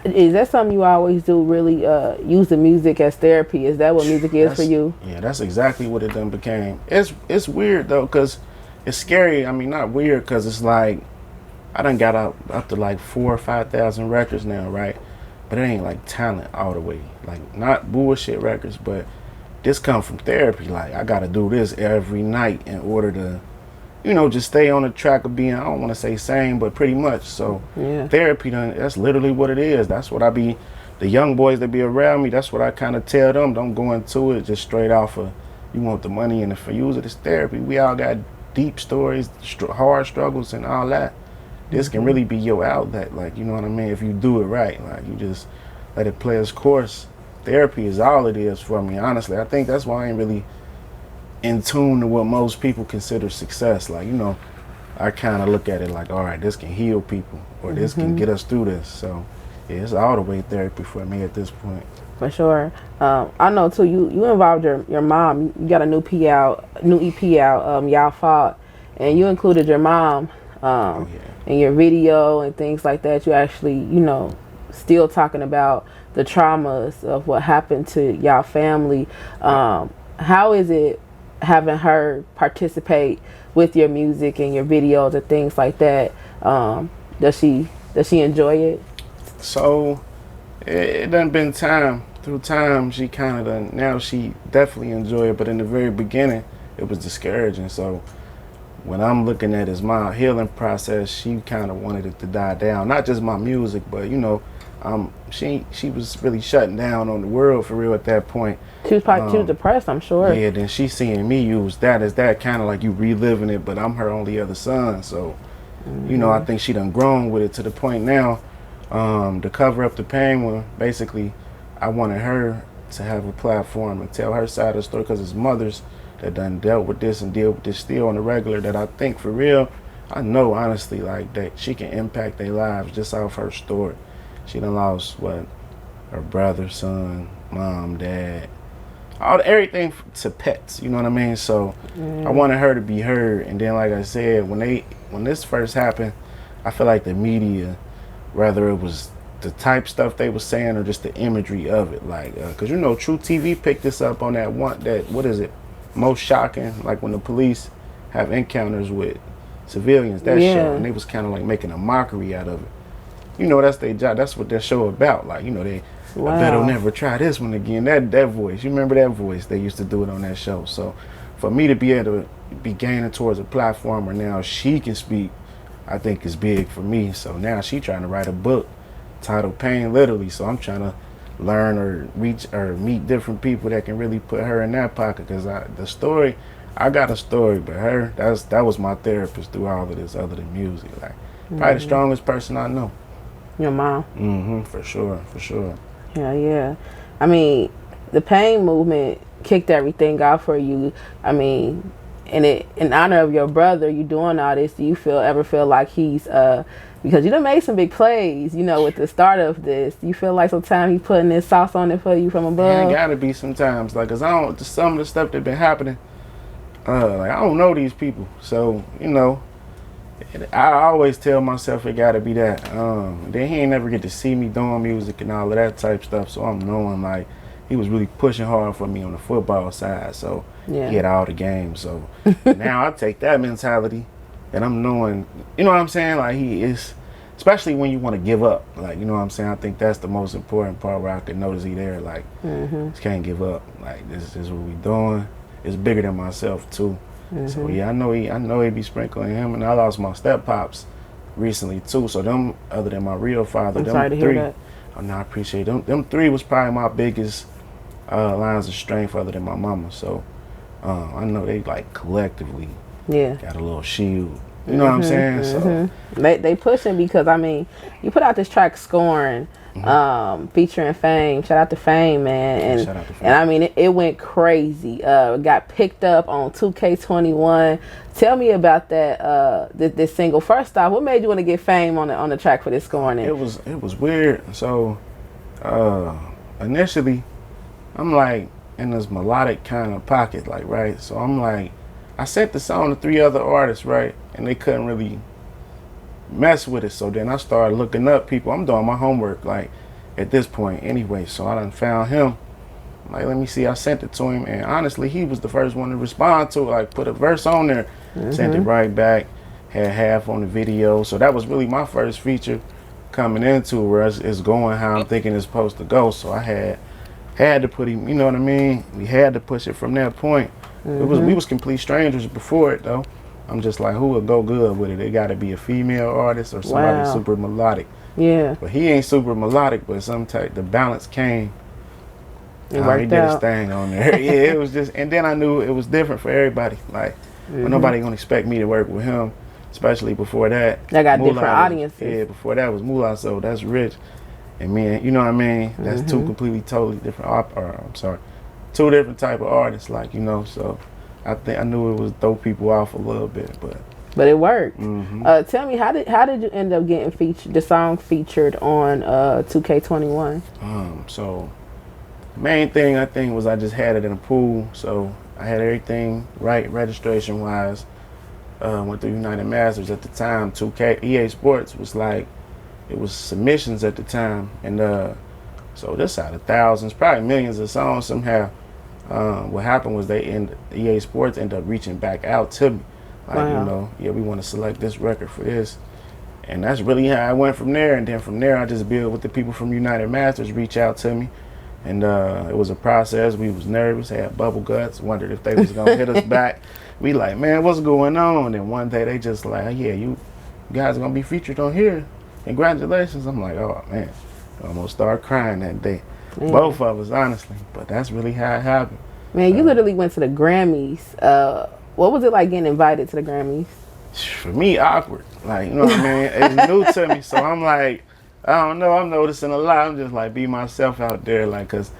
Is that something you always do? Really use the music as therapy? Is that what music is for That's you? yeah, that's exactly what it done became. It's weird though, cause it's scary. I mean, not weird, cause it's like I done got up to like 4 or 5 thousand records now, right? But it ain't like talent all the way, like not bullshit records, but this come from therapy. Like I gotta do this every night in order to, just stay on the track of being, I don't want to say sane, but pretty much. So Yeah. therapy, that's literally what it is. That's what I be, the young boys that be around me, that's what I kind of tell them. Don't go into it just straight off of, you want the money, and if you use it as therapy, we all got deep stories, hard struggles and all that. This can really be your outlet, like, you know what I mean? If you do it right, like you just let it play its course. Therapy is all it is for me, honestly. I think that's why I ain't really in tune to what most people consider success. Like, I kind of look at it like, all right, this can heal people, or this can get us through this. So, yeah, it's all the way therapy for me at this point. For sure. I know too. You involved your mom. You got a new EP out. Y'all fought, and you included your mom Oh, yeah. in your video and things like that. You actually, still talking about the traumas of what happened to y'all family. How is it having her participate with your music and your videos and things like that? Does she enjoy it? So, it done been time. Through time, she kind of done, now she definitely enjoy it, but in the very beginning, it was discouraging. So, when I'm looking at as my healing process, she kind of wanted it to die down. Not just my music, but, she was really shutting down on the world for real at that point. She was depressed, I'm sure. Yeah, then she seeing me use that as that kind of like you reliving it, but I'm her only other son. So, I think she done grown with it to the point now, to cover up the pain when basically I wanted her to have a platform and tell her side of the story, because it's mothers that done dealt with this and deal with this still on the regular, that I think for real, I know honestly like that she can impact their lives just off her story. She done lost her brother, son, mom, dad, everything to pets, you know what I mean? So I wanted her to be heard. And then, like I said, when this first happened, I feel like the media, whether it was the type stuff they was saying or just the imagery of it, like, cause True TV picked this up on what is it, Most Shocking, like when the police have encounters with civilians, that show, and they was kind of like making a mockery out of it. That's their job. That's what their show about. Like, they, Wow. I bet I'll never try this one again. That voice, you remember that voice? They used to do it on that show. So, for me to be able to be gaining towards a platform where now she can speak, I think is big for me. So now she trying to write a book titled Pain, literally. So I'm trying to learn or reach or meet different people that can really put her in that pocket. Because I got a story, but that was my therapist through all of this other than music. Like, probably the strongest person I know. Your mom. For sure. Yeah. I mean, the pain movement kicked everything off for you. I mean, in honor of your brother, you doing all this. Do you ever feel like he's because you done made some big plays, with the start of this. Do you feel like sometimes he's putting this sauce on it for you from above? Yeah, it gotta be sometimes. Like, cause some of the stuff that been happening, like I don't know these people, so I always tell myself it gotta be that. Then he ain't never get to see me doing music and all of that type stuff, so I'm knowing like he was really pushing hard for me on the football side, so he had all the games. So now I take that mentality and I'm knowing, you know what I'm saying? Like he is, especially when you want to give up. Like, you know what I'm saying? I think that's the most important part where I can notice he there. Like, just can't give up. Like, this is what we doing. It's bigger than myself too. So yeah, I know he be sprinkling him, and I lost my step pops recently too. So them, other than my real father, them sorry to three. hear that. Oh no, I appreciate them. Them three was probably my biggest lines of strength, other than my mama. So I know they like collectively got a little shield. You know what I'm saying? So they pushing, because I mean, you put out this track Scorin, featuring Fame. Shout out to Fame, man. And shout out to Fame. And I mean, it went crazy. It got picked up on 2K21. Tell me about that. This single. First off, what made you want to get Fame on the track for this Scorin? It was weird. So initially, I'm like in this melodic kind of pocket, like, right. So I'm like, I sent the song to 3 other artists, right, and they couldn't really mess with it. So then I started looking up people. I'm doing my homework like at this point anyway. So I done found him. Like, let me see. I sent it to him, and honestly, he was the first one to respond to it. Like, put a verse on there, sent it right back. Had half on the video. So that was really my first feature coming into where it's going how I'm thinking it's supposed to go. So I had to put him. You know what I mean? We had to push it from that point. We was complete strangers before it though. I'm just like, who would go good with it? It got to be a female artist or somebody super melodic. Yeah. But he ain't super melodic, but some type the balance came. It worked he did his thing on there. Yeah, it was just, and then I knew it was different for everybody. Like, nobody gonna expect me to work with him, especially before that. I got different audiences. Yeah, before that was Moolah, so that's Rich. And me, you know what I mean? That's two completely, totally different. Two different type of artists. Like, you know, so I knew it was throw people off a little bit, but it worked. Tell me, how did you end up getting the song featured on 2K21? So main thing I think was I just had it in a pool, so I had everything right registration wise. Went through United Masters at the time. 2K EA Sports was like, it was submissions at the time, and so this out of thousands, probably millions of songs somehow. What happened was EA Sports ended up reaching back out to me, like, you know, yeah, we want to select this record for this, and that's really how I went from there. And then from there, I just built with the people from United Masters reach out to me. And it was a process. We was nervous, had bubble guts, wondered if they was gonna hit us back. We like, man, what's going on? And one day they just like, yeah, you guys are gonna be featured on here. Congratulations. I'm like, oh man, I almost started crying that day. Man. Both of us, honestly. But that's really how it happened. Man, you literally went to the Grammys. What was it like getting invited to the Grammys? For me, awkward. Like, you know what I mean? It's new to me, so I'm like, I don't know. I'm noticing a lot. I'm just like, be myself out there, like, cause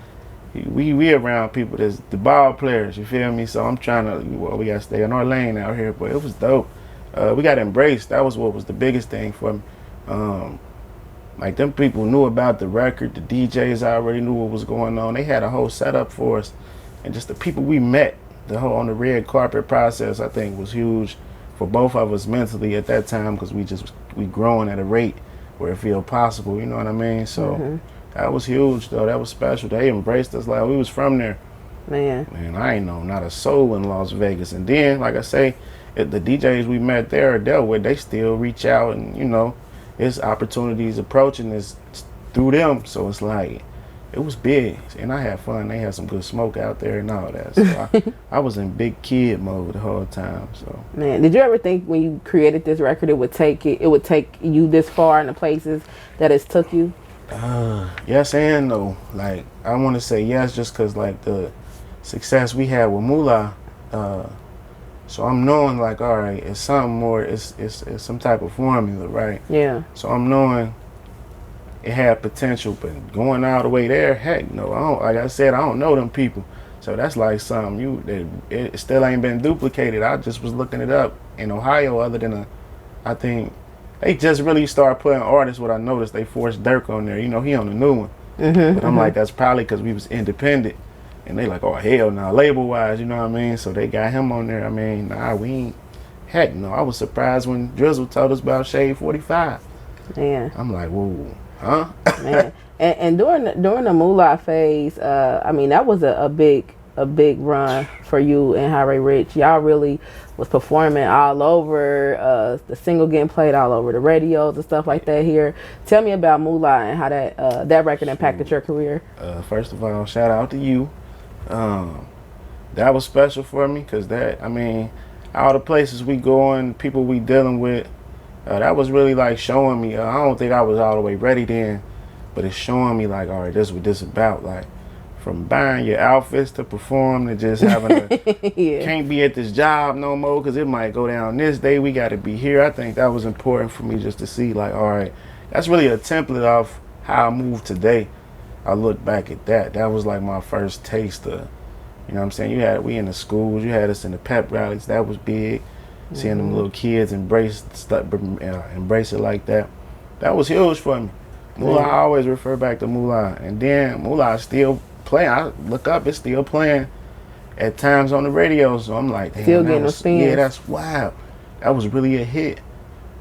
we around people that's the ball players. You feel me? So I'm trying to. Well, we gotta stay in our lane out here. But it was dope. We got embraced. That was what was the biggest thing for me. Like, them people knew about the record. The DJs already knew what was going on. They had a whole setup for us, and just the people we met, the whole on the red carpet process, I think was huge for both of us mentally at that time, because we growing at a rate where it feel possible, you know what I mean? So that was huge though. That was special. They embraced us like we was from there. Man, I ain't know not a soul in Las Vegas. And then, like I say, the DJs we met there or dealt with, they still reach out, and you know, it's opportunities approaching us through them. So it's like, it was big, and I had fun. They had some good smoke out there and all that. So I was in big kid mode the whole time. So, man, did you ever think when you created this record it would take you this far in the places that it's took you? Yes and no. Like, I want to say yes, just because like the success we had with Moolah. So I'm knowing like, all right, it's something more. It's some type of formula, right? Yeah. So I'm knowing it had potential, but going all the way there, heck no. I don't, like I said, I don't know them people. So that's like something it still ain't been duplicated. I just was looking it up in Ohio, other than I think they just really started putting artists. What I noticed, they forced Dirk on there. You know, he on the new one. But I'm like, that's probably because we was independent. And they like, oh hell no, label wise, you know what I mean? So they got him on there. I mean, nah, we ain't, heck no. I was surprised when Drizzle told us about Shade 45. Yeah. I'm like, whoa. Huh? Man. And during the Moolah phase, I mean, that was a big run for you and Harry Rich. Y'all really was performing all over, the single getting played all over the radios and stuff like that here. Tell me about Moolah and how that record impacted your career. First of all, shout out to you. That was special for me, because I mean, all the places we going, people we dealing with, that was really like showing me. I don't think I was all the way ready then, but it's showing me like, all right, this is what this about. Like, from buying your outfits to perform to just having can't be at this job no more because it might go down this day. We got to be here. I think that was important for me just to see like, all right, that's really a template of how I move today. I look back at that. That was like my first taste of, you know what I'm saying? We in the schools, you had us in the pep rallies. That was big. Seeing them little kids embrace it like that. That was huge for me. Moolah, I always refer back to Moolah. And then Moolah still playing. I look up, it's still playing at times on the radio. So I'm like, damn, still getting those spins. Yeah, that's wow. That was really a hit.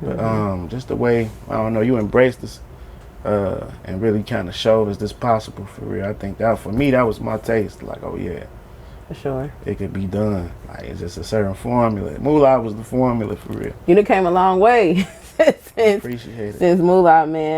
But just the way, I don't know, you embraced us and really kind of showed us this possible for real. I think that for me, that was my taste. Like, oh yeah, For sure. it could be done. Like, it's just a certain formula. Moolah was the formula for real. You done came a long way since Appreciate it. Moolah, man.